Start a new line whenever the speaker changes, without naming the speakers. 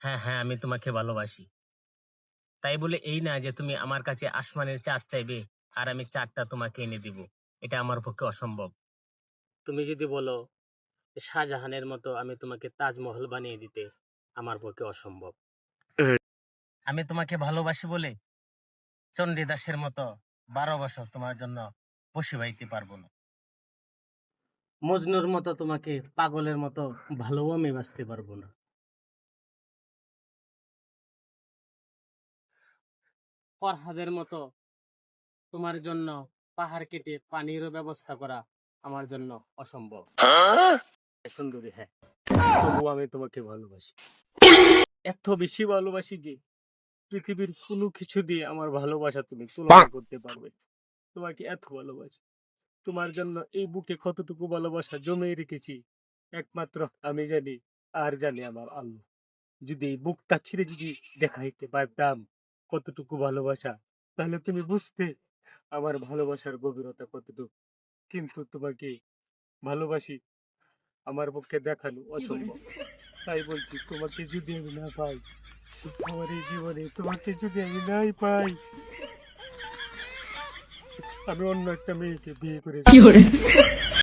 হ্যাঁ, হ্যাঁ, আমি তোমাকে ভালোবাসি। তাই বলে এই না যে তুমি আমার কাছে আসমানের চাঁদ চাইবে আর আমি চাঁদটা তোমাকে এনে দিব। এটা আমার পক্ষে অসম্ভব। তুমি যদি বলো শাহজাহানের মতো আমি তোমাকে তাজমহল বানিয়ে দিতে, আমার পক্ষে অসম্ভব। আমি তোমাকে ভালোবাসি বলে চণ্ডীদাসের মতো 12 বছর তোমার জন্য বসে বাইতে পারবো না। মজনুর মতো তোমাকে পাগলের মতো ভালোও আমি বাঁচতে পারবো না। ফরহাদের মতো তোমার জন্য পাহাড় কেটে পানিরও ব্যবস্থা করা আমার জন্য অসম্ভব। সুন্দরী, হ্যাঁ, তবুও আমি তোমাকে ভালোবাসি। এত বেশি ভালোবাসি যে পৃথিবীর কোনো কিছু দিয়ে আমার ভালোবাসা তুমি তুলনা করতে পারবে না। তোমাকে এত ভালোবাসি। তোমার জন্য এই বুকে কতটুকু ভালোবাসা জমিয়ে রেখেছি একমাত্র আমি জানি, আর জানি আমার আল্লাহ। যদি এই বুকটা ছিঁড়ে যদি দেখাইতে পারতাম কতটুকু ভালোবাসা, তাহলে তুমি বুঝতে আমার ভালোবাসার গভীরতা কতটুকু। কিন্তু তোমাকে ভালোবাসি আমার পক্ষে দেখানো অসম্ভব। তাই বলছি, তোমাকে যদি আমি না পাই, আমার এই জীবনে তোমাকে যদি আমি নাই পাই, আমি অন্য একটা মেয়েকে বিয়ে করে